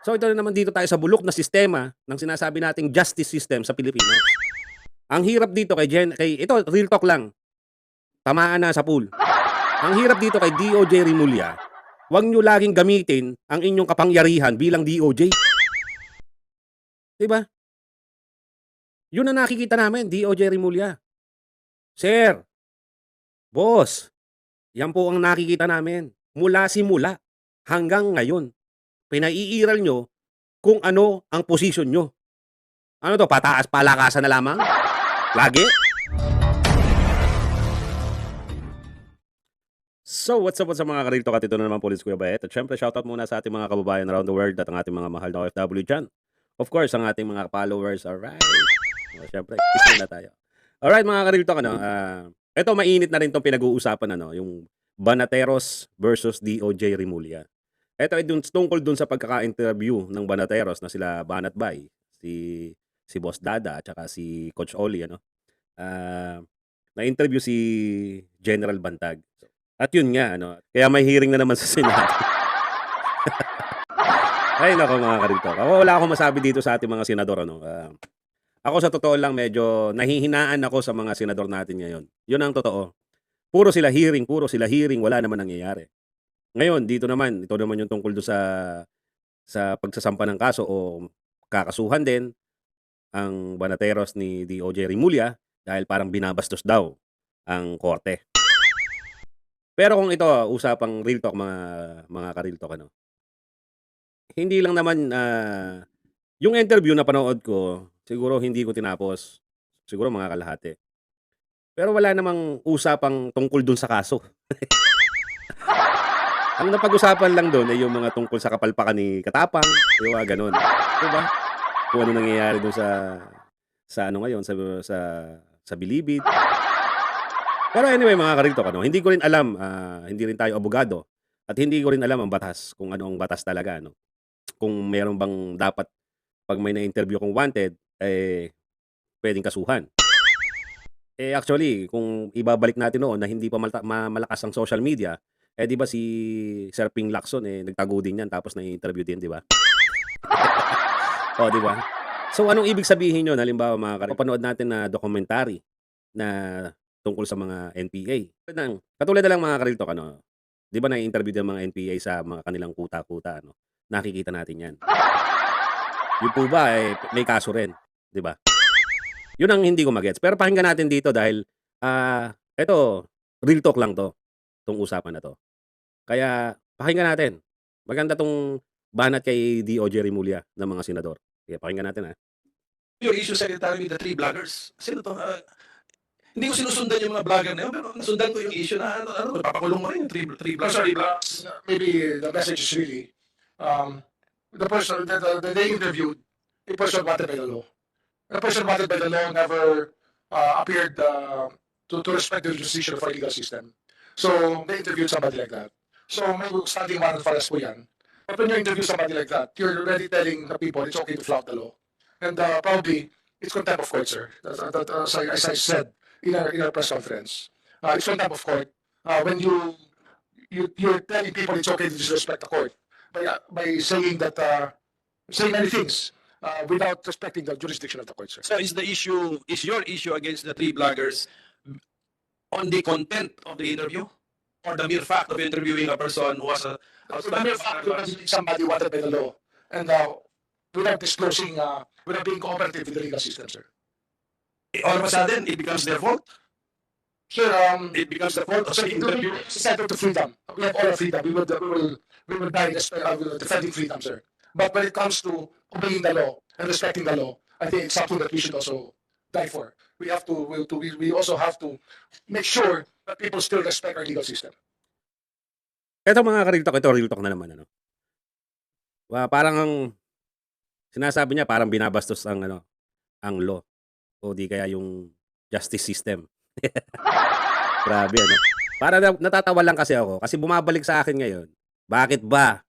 So ito na naman dito tayo sa bulok na sistema ng sinasabi nating justice system sa Pilipinas. Ang hirap dito kay ito real talk lang, tamaan na sa pool. Ang hirap dito kay DOJ Rimulya, wag niyo laging gamitin ang inyong kapangyarihan bilang DOJ. 'Di ba? 'Yun ang nakikita namin, DOJ Rimulya. Sir, boss, yan po ang nakikita namin. Mula simula hanggang ngayon, pinaiiral nyo kung ano ang posisyon nyo. Ano to, pataas palakasan na lamang? Lagi? So, what's up sa mga karito ka? Ito na naman Police Kuya Bayet. At syempre, shoutout muna sa ating mga kababayan around the world at ang ating mga mahal na OFW dyan. Of course, ang ating mga followers. Alright. O, syempre, kiss na tayo. Alright, mga karito ka, no? Ito, mainit na rin itong pinag-uusapan, ano? Yung Banateros versus DOJ Rimulya. Ito ay tungkol dun sa pagkaka-interview ng Banateros na sila Banat Bay, si Boss Dada at saka si Coach Oli, ano? Na-interview si General Bantag. At yun nga, ano, kaya may hearing na naman sa Senado. Ay nako mga karito. Wala akong masabi dito sa ating mga senador, ano. Ako sa totoo lang medyo nahihinaan ako sa mga senador natin ngayon. Yun ang totoo. Puro sila hearing, wala naman nangyayari. Ngayon, ito naman yung tungkol do sa pagsasampa ng kaso o kakasuhan din ang Banateros ni DOJ Rimulya dahil parang binabastos daw ang korte. Pero kung ito usapang real talk mga ka-real talk, ano. Hindi lang naman yung interview na panood ko, siguro hindi ko tinapos. Siguro mga kalahati. Pero wala namang usapang tungkol dun sa kaso. Ang napag-usapan lang doon ay yung mga tungkol sa kapalpakan ni Katapang, yung mga gano'n, 'di ba? Kung ano nangyayari doon sa ano ngayon, sa Bilibid. Pero anyway mga ka-real ano, hindi ko rin alam, hindi rin tayo abogado at hindi ko rin alam ang batas, kung ano ang batas talaga, ano. Kung meron bang dapat 'pag may na-interview kung wanted, eh, puwedeng kasuhan. Eh, actually kung ibabalik natin noon na hindi pa malakas ang social media, eh, 'di ba si Sir Ping Lacson, eh, nagtago din 'yan tapos na-interview din, 'di ba? Oh, 'di ba? So, anong ibig sabihin nun halimbawa mga mapapanood natin na documentary na tungkol sa mga NPA. Katulad na lang mga ka-real talk, ano, 'di ba na-i-interview ng mga NPA sa mga kanilang kuta-kuta, ano, nakikita natin 'yan. Yun po ba, eh, may kaso rin, 'di ba? Yun ang hindi ko ma-gets. Pero pakinggan natin dito dahil, eto real talk lang 'to, 'tong usapan na 'to. Kaya pakinggan natin. Maganda 'tong banat kay DOJ Rimulya ng mga senador. Sige pakinggan natin, Your issue, Secretary, with the three vloggers. Sino to? Hindi ko sinusundan yung mga vlogger na yun, pero nasundan ko yung issue na papakulong mo rin yung three No, sorry, vloggers. maybe the message is really the person that they interviewed, a person wanted by the law. The person wanted by the law never appeared to respect the jurisdiction of our legal system. So they interviewed somebody like that. So may standing warrant for us po yan. But when you interview somebody like that, you're already telling the people it's okay to flout the law. And probably it's contempt of court, sir. As I said in our press conference, it's contempt of court when you're telling people it's okay to disrespect the court by saying that saying many things without respecting the jurisdiction of the court, sir. So is your issue against the three vloggers on the content of the interview? Or the mere fact of interviewing a person who was a The mere fact that somebody wanted by the law and without disclosing, without being cooperative with the legal system, sir. all of a sudden it becomes their fault? Sir, It becomes the fault of the interview? it's entitled to freedom. We have all our freedom. We will die defending freedom, sir. But when it comes to obeying the law and respecting the law, I think it's something that we should also die for. We also have to make sure that people still respect our legal system. Eto mga ka-real talk, ito real talk na naman, ano. Parang ang sinasabi niya parang binabastos ang ano, ang law o di kaya yung justice system. Grabe ano. Para natatawa lang kasi ako kasi bumabalik sa akin ngayon, bakit ba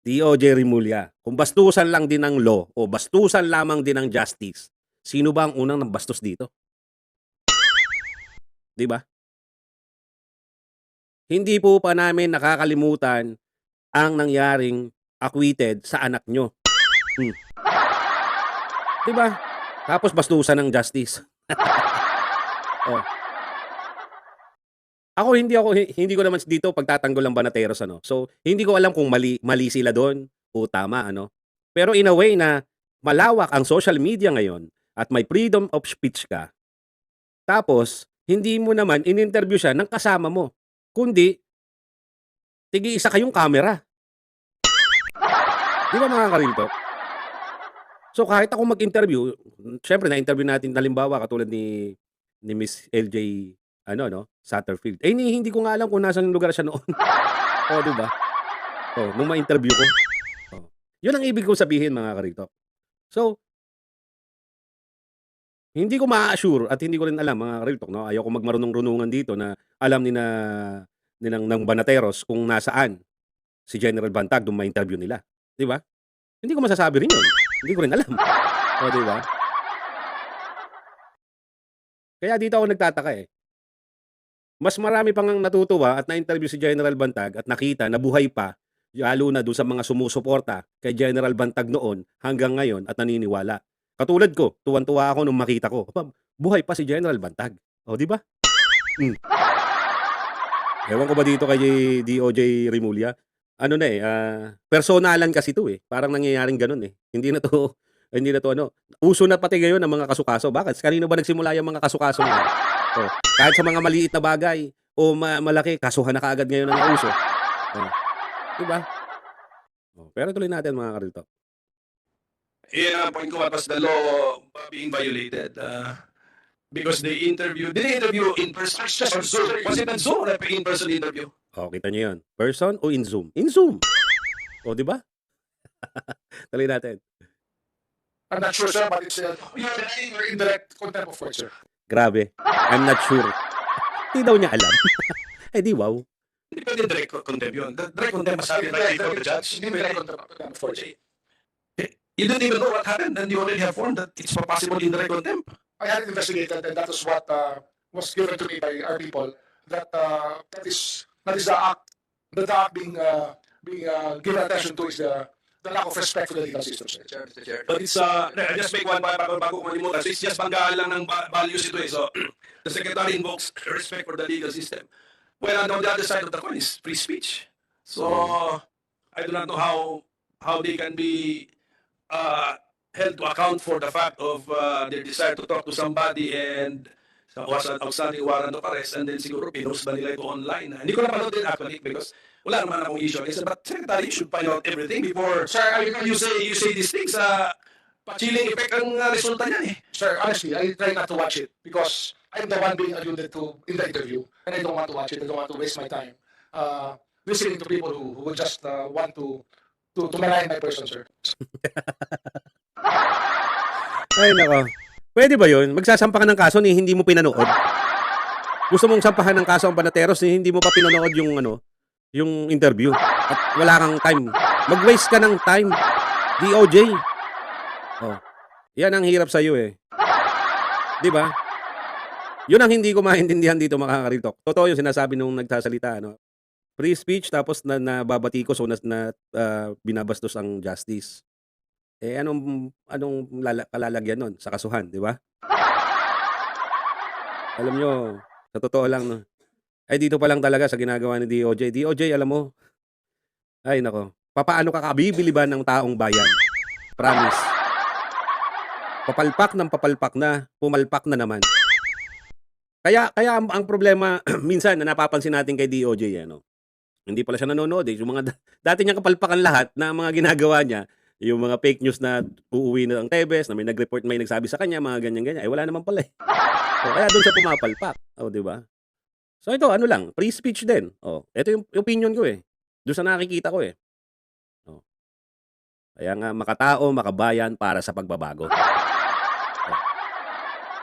DOJ Rimulya, kung bastusan lang din ng law o bastusan lamang din ng justice, sino ba ang unang nambastos dito? 'Di ba? Hindi po pa namin nakakalimutan ang nangyaring acquitted sa anak nyo. 'Di ba? Tapos bastusan ng justice. Oh. Hindi ko naman dito pagtatanggol ang Banateros ano. So, hindi ko alam kung mali sila do'n o tama ano. Pero in a way na malawak ang social media ngayon at may freedom of speech ka. Tapos hindi mo naman in-interview siya ng kasama mo, kundi tig-iisa kayong kamera. 'Di ba mga ka-real talk? So, kahit ako mag-interview, siyempre na-interview natin halimbawa katulad ni Miss LJ ano 'no, Satterfield. Eh, hindi ko nga alam kung nasaan lugar siya noon. Oh, 'di ba? Oh, nung ma-interview ko. Oh. 'Yun ang ibig kong sabihin mga ka-real talk. So, hindi ko maa-assure at hindi ko rin alam mga ka-real talk 'no, ayoko magmarunong-runungan dito na alam ng Banateros kung nasaan si General Bantag nung ma-interview nila, 'di ba? Hindi ko masasabi rin 'yun. Hindi ko rin alam. Oh, 'di ba? Kaya dito ako nagtataka eh. Mas marami pang ang natutuwa at na-interview si General Bantag at nakita na buhay pa, lalo na do'n sa mga sumusuporta kay General Bantag noon hanggang ngayon at naniniwala. Katulad ko, tuwang-tuwa ako nung makita ko, aba, buhay pa si General Bantag. Oh, 'di ba? Hmm. Ewan ko ba dito kay DOJ Rimulya, ano na eh, personalan kasi 'to eh. Parang nangyayaring gano'n eh. Hindi na 'to ano, uso na pati ngayon ang mga kaso-kaso. Bakit? Kanino ba nagsimula yung mga kaso-kaso na yan? Oh, kahit sa mga maliit na bagay o malaki, kasuhan na kaagad ngayon ang nauso. Oh, 'di ba? Oh, pero tuloy natin mga ka-real talk. Yeah, ang point ko, what was the law being violated? Because did they interview in person? Just on Zoom. Was it on Zoom or in-person interview? Oh, kita niyo 'yun. Person o in Zoom? In Zoom. Oh, 'di ba? Tuloy natin. I'm not sure, sir, but it's you're denying your indirect contempt of court, sir. Grabe. I'm not sure. Di daw niya alam. Eh, di wow. Hindi pwede direct contempt yun. The direct contempt must happen right before the judge. Hindi direct contempt of court, sir. You don't even know what happened and you already have formed that it's a possible indirect contempt. I had it investigated, and that was what was given to me by our people. That is the act. The act being given attention to is the lack of respect for the legal system, sir. Mr. Chair. But it's, I just make one bago ko malimutan. So it's just banggaan lang ng values ito eh. So, the Secretary invokes respect for the legal system. Well, on the other side of the coin is free speech. So, I do not know how they can be held to account for the fact of their desire to talk to somebody and was an outstanding warrant of arrest and then siguro pinost ba nila ito online. Hindi ko napanood din actually because wala naman akong issue. I said, but Secretary, you should find out everything before Sir, you say these things. Chilling effect ang resulta niyan eh. Sir, honestly, I try not to watch it because I'm the one being alluded to in the interview, and I don't want to watch it. I don't want to waste my time listening to people who would just want to malign my person, sir. Ay, nako. Pwede ba yun? Magsasampa ka ng kaso ni hindi mo pinanood? Gusto mong sampahan ng kaso ang Banateros ni hindi mo pa pinanood yung interview at wala kang time. Mag-waste ka ng time. DOJ. Oh. Yan ang hirap sa iyo eh. 'Di ba? Yun ang hindi ko maintindihan dito mga ka-real talk. Totoo yung sinasabi nung nagsasalita ano. Free speech tapos nababatikos o binabastos ang justice. Eh anong kalalagyan nun sa kasuhan, 'di ba? Alam nyo, sa totoo lang no. Ay dito pa lang talaga sa ginagawa ni DOJ. DOJ, alam mo. Ay nako. Papaano ka kabibiliban ng taong bayan? Promise. Papalpak ng papalpak na, pumalpak na naman. Kaya ang problema minsan na napapansin natin kay DOJ ano. Hindi pala siya nanonood eh. Yung mga dati niyang kapalpakan lahat na mga ginagawa niya, yung mga fake news na uuwi na ang Tebes, na may nag-report, may nagsabi sa kanya, mga ganyan-ganyan. Eh wala naman pala eh. So, kaya doon siya pumapalpak. Oh, 'di ba? So ito ano lang, free speech din. Oh, ito yung opinion ko eh. Doon sa nakikita ko eh. Oh. Kaya nga makatao, makabayan para sa pagbabago. Oh.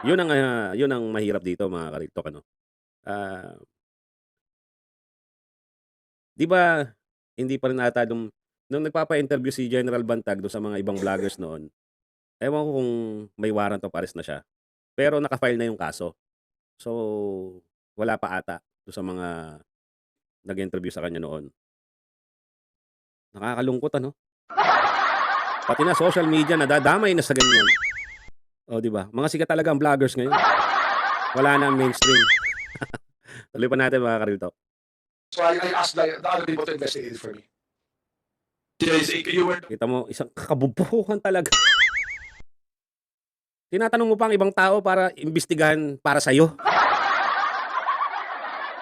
Yun ang mahirap dito mga ka-real talk ano. 'Di ba hindi pa rin ata nung nagpapa-interview si General Bantag doon sa mga ibang vloggers noon. Ewan ko kung may warrant of arrest na siya. Pero naka-file na yung kaso. So wala pa ata doon sa mga nag-interview sa kanya noon. Nakakalungkot ano. Pati na social media nadadamay na sa ganyan. O, di ba? Mga sikat talaga ang vloggers ngayon. Wala na ang mainstream. Tuloy pa natin mga ka-Real Talk. So I asked the other people to investigate it for me. You were Kita mo, isang kakabubuhan talaga. Tinatanong mo pa ang ibang tao para imbestigahan para sa'yo.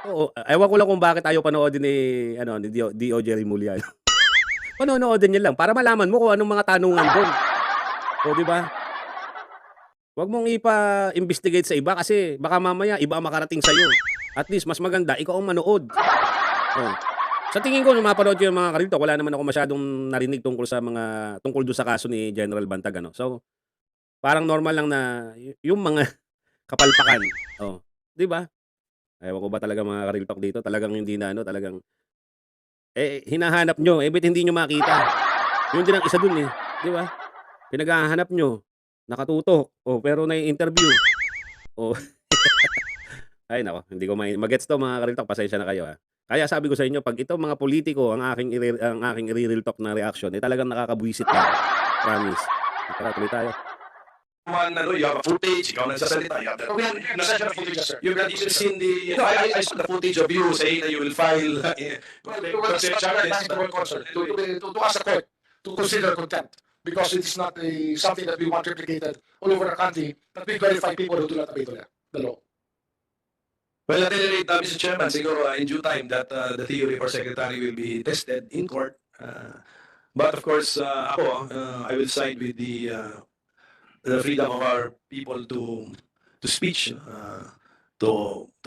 Oo, ewan ko lang kung bakit ayaw panoodin ni DOJ Rimulya. Panonoodin niya lang para malaman mo kung anong mga tanungan doon. O, di ba? Huwag mong ipa-investigate sa iba kasi baka mamaya iba ang makarating sa'yo. At least, mas maganda, ikaw ang manood. Oh. Sa tingin ko, nung mapanood ko yung mga ka-Real Talk, wala naman ako masyadong narinig tungkol doon sa kaso ni General Bantag. Ano? So, parang normal lang na yung mga kapalpakan. Oh. Di ba? Ewan ko ba talaga mga ka-Real Talk dito? Talagang hindi na talagang hinahanap nyo. Ba't hindi nyo makita? Yun din ang isa dun eh. Di ba? Pinaghahanap nyo. Nakatutok. Oh, pero na-interview. Oh. Ay nako, hindi ko magets to mga ka-Real Talk. Pasensya na kayo ha. Kaya sabi ko sa inyo, pag ito mga politiko ang aking i-real talk na reaction, talagang nakakabwisit na. Promise. Tara, tuloy tayo. you have a footage, ikaw nagsasalita, you have We have the footage, sir. you've not even seen I saw the footage of you saying that you will file That's the word concern. To ask the court to consider contempt because it is not something that we want replicated all over the country, that we verify people who do not obey the law. Well, at any rate, Mr. Chairman, siguro in due time that the theory for Secretary will be tested in court. But of course, I will side with the freedom of our people to speech, to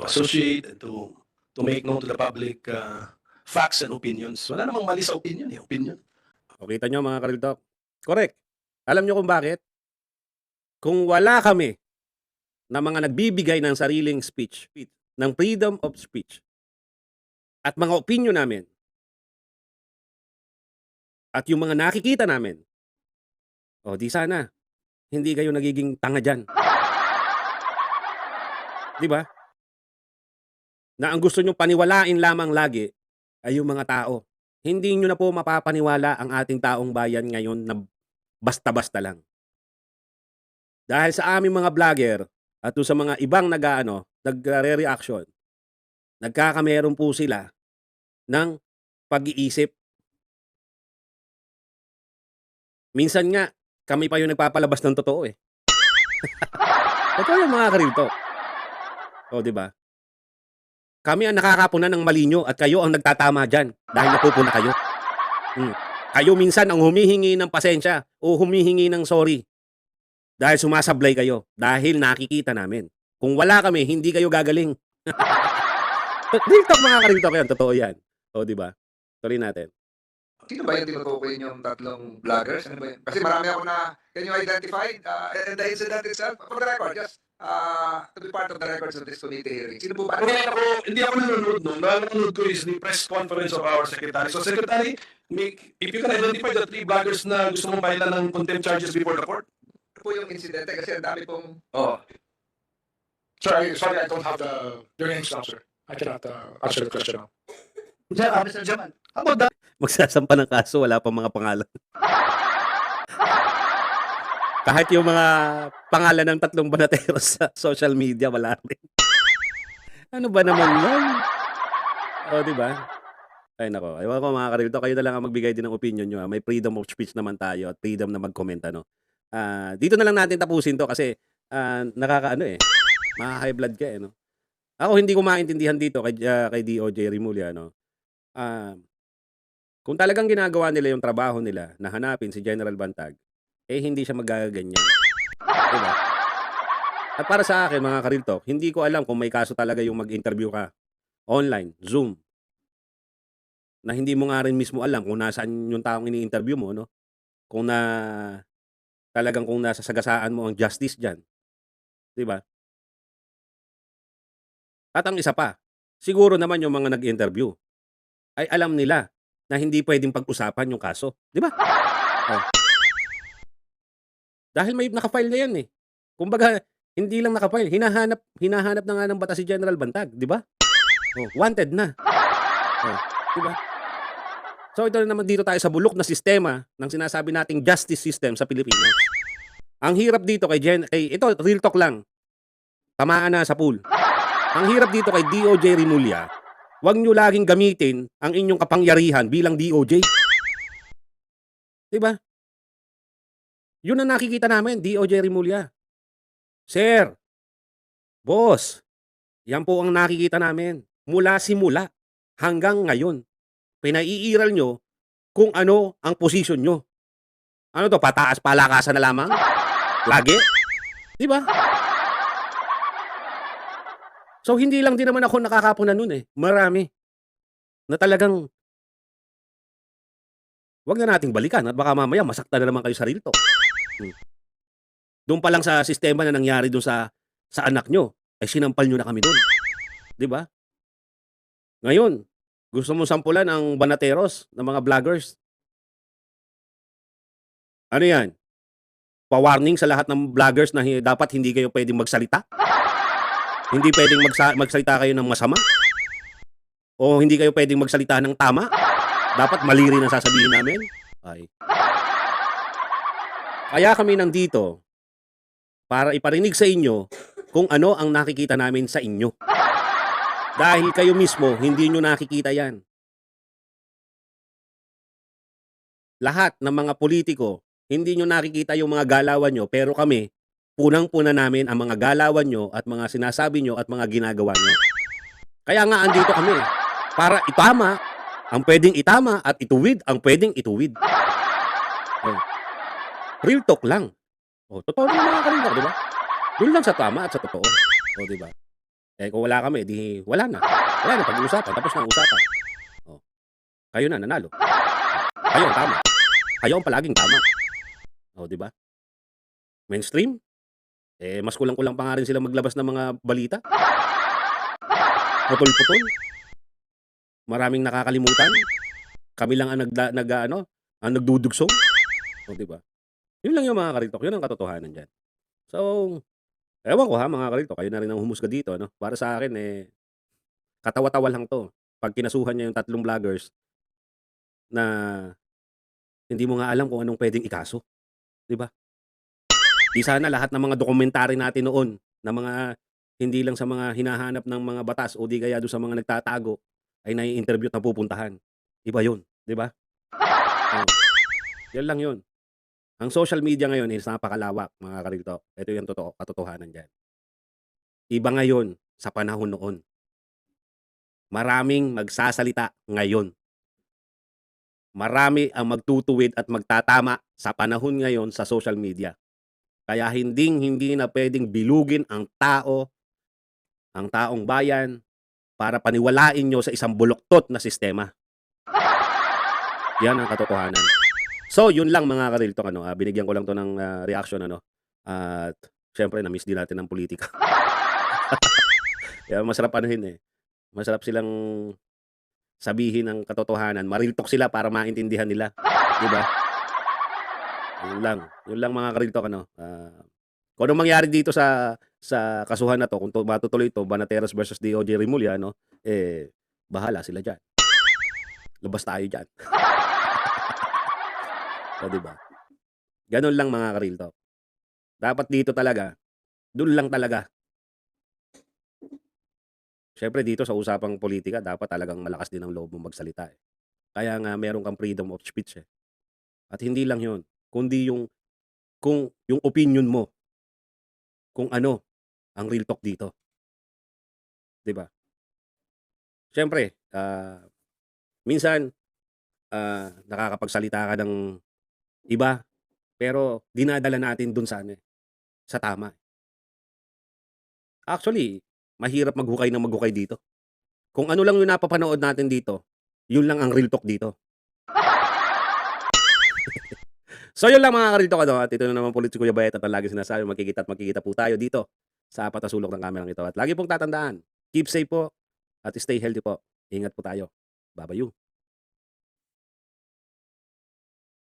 associate, and to make known to the public facts and opinions. Wala namang mali sa opinion, opinion. O, kita nyo mga ka-Real Talk. Correct. Alam nyo kung bakit? Kung wala kami na mga nagbibigay ng sariling speech, ng freedom of speech, at mga opinion namin, at yung mga nakikita namin, di sana, hindi kayo nagiging tanga dyan. Di ba? Na ang gusto nyo paniwalain lamang lagi ay yung mga tao. Hindi nyo na po mapapaniwala ang ating taong bayan ngayon na basta-basta lang. Dahil sa aming mga vlogger at sa mga ibang nagre-reaction, nagkakameron po sila ng pag-iisip. Minsan nga, kami pa yung nagpapalabas ng totoo eh. Totoo yung mga ka-Real Talk. O, di ba? Kami ang nakakapunan ng mali nyo at kayo ang nagtatama dyan dahil napupuna kayo. Kayo minsan ang humihingi ng pasensya o humihingi ng sorry dahil sumasablay kayo, dahil nakikita namin. Kung wala kami, hindi kayo gagaling. Real Talk mga ka-Real Talk yan, totoo yan. O, di ba? Tuloy natin. Sino ba yung tinutukoy yung tatlong vloggers? Ano ba yun? Kasi marami ako can you identify the incident itself? For the record, just to be part of the records of this committee hearing. Sino po ba? Hindi ako nanonood nun. Nanonood ko is the press conference of our secretary. So, Secretary, if you can identify the 3 vloggers na gusto mong pailan ng contempt charges before the court. Ano po yung incidente? Kasi ang dami pong... Sorry, I don't have their names now, sir. I cannot answer the question now. Mr. Chairman, how about that? Magsasampa ng kaso, wala pang mga pangalan. Kahit yung mga pangalan ng 3 banateros sa social media, wala rin. Ano ba naman yan? O, di ba? Ay, nako. Ewan ko mga ka-Real Talk, kayo na lang ang magbigay din ng opinion nyo. May freedom of speech naman tayo at freedom na mag-comment. Dito na lang natin tapusin to kasi high blood ka no? Ako hindi ko maintindihan dito kay DOJ Rimulya, no? Kung talagang ginagawa nila yung trabaho nila na hanapin si General Bantag, hindi siya magaganyan. Diba? At para sa akin, mga ka-Real Talk, hindi ko alam kung may kaso talaga yung mag-interview ka online, Zoom, na hindi mo nga rin mismo alam kung nasaan yung taong ini-interview mo, no? Kung nasa sagasaan mo ang justice dyan. Diba? At ang isa pa, siguro naman yung mga nag-interview ay alam nila na hindi pwedeng pag-usapan yung kaso. Di ba? Dahil may nakafile na yan eh. Kumbaga, hindi lang nakafile. Hinahanap na nga ng batas si General Bantag. Di ba? Wanted na. Di ba? So ito na naman dito tayo sa bulok na sistema ng sinasabi nating justice system sa Pilipinas. Ang hirap dito ito real talk lang. Tamaan na sa pool. Ang hirap dito kay DOJ Rimulya, huwag nyo laging gamitin ang inyong kapangyarihan bilang DOJ. Diba? Yun ang nakikita namin, DOJ Rimulya. Sir, boss, yan po ang nakikita namin. Mula simula hanggang ngayon. Pinaiiral nyo kung ano ang posisyon nyo. Ano to, pataas palakasan na lamang? Lagi? Diba? So, hindi lang din naman ako nakakapunan nun eh. Marami. Na talagang wag na nating balikan at baka mamaya masaktan na naman kayo sa real talk. Doon pa lang sa sistema na nangyari doon sa anak nyo, ay sinampal nyo na kami doon. Di ba? Ngayon, gusto mo sampulan ang banateros ng mga vloggers? Ano yan? Pa-warning sa lahat ng vloggers na dapat hindi kayo pwedeng magsalita? Hindi pwedeng magsalita kayo ng masama? O hindi kayo pwedeng magsalita ng tama? Dapat mali rin ang sasabihin namin? Ay. Kaya kami nandito para iparinig sa inyo kung ano ang nakikita namin sa inyo. Dahil kayo mismo, hindi nyo nakikita yan. Lahat ng mga politiko, hindi nyo nakikita yung mga galawan nyo, pero kami, punang-puna namin ang mga galawan nyo at mga sinasabi nyo at mga ginagawa nyo. Kaya nga andito kami, para itama ang pwedeng itama at ituwid ang pwedeng ituwid. Oh. Real talk lang. Oh, totoo naman mga karinda, di ba? Doon lang sa tama at sa totoo. Oh, di ba? Eh kung wala kami, di wala na. Wala na pag-uusapan, tapos na ang usapan. Oh. Kayo na nanalo. Kayo ang tama. Kayo ang palaging tama. Oh, di ba? Mainstream? Eh mas kulang-kulang pa nga rin sila maglabas ng mga balita. Putol-putol. Maraming nakakalimutan. Kami lang ang ang nagdudugsong. O, di ba? Yun lang yung mga karitok. Yun ang katotohanan dyan. So, ewan ko ha, mga karitok. Kayo na rin ang humusga dito. No? Para sa akin, katawa-tawa lang to. Pag kinasuhan niya yung 3 vloggers na hindi mo nga alam kung anong pwedeng ikaso. Di ba? Di sana lahat ng mga dokumentary natin noon na mga hindi lang sa mga hinahanap ng mga batas o di kaya doon sa mga nagtatago ay nai-interview at napupuntahan. Iba yun, di ba? Oh, yan lang yun. Ang social media ngayon is napakalawak, mga karito. Ito yung katotohanan dyan. Iba ngayon sa panahon noon. Maraming magsasalita ngayon. Marami ang magtutuwid at magtatama sa panahon ngayon sa social media. Kaya hindi na pwedeng bilugin ang taong bayan, para paniwalain nyo sa isang buloktot na sistema. Yan ang katotohanan. So, yun lang mga kariltok. Binigyan ko lang to ng reaction. At syempre, na-miss din natin ng politika. Kaya masarap masarap silang sabihin ang katotohanan. Mariltok sila para maintindihan nila. Diba? Yun lang mga kariltok. Kung anong mangyari dito sa kasuhan na to, kung matutuloy ito, Banateros versus DOJ Rimulya, bahala sila dyan. Labas tayo dyan. O, diba? Ganun lang mga ka-real talk. Dapat dito talaga, doon lang talaga. Siyempre dito sa usapang politika, dapat talagang malakas din ang loob mong magsalita. Kaya nga meron kang freedom of speech. At hindi lang yun, kundi yung opinion mo, kung ano ang real talk dito. 'Di ba? Siyempre, minsan nakakapagsalita ka ng iba, pero dinadala natin dun sa sa tama. Actually, mahirap maghukay ng maghukay dito. Kung ano lang yung napapanood natin dito, yun lang ang real talk dito. So yun lang mga karito at ito na naman po ulit si Kuya Bayet at ang lagi sinasabi, magkikita po tayo dito sa apat na sulok ng kamerang ito. At lagi pong tatandaan, keep safe po at stay healthy po. Ingat po tayo. Bye-bye.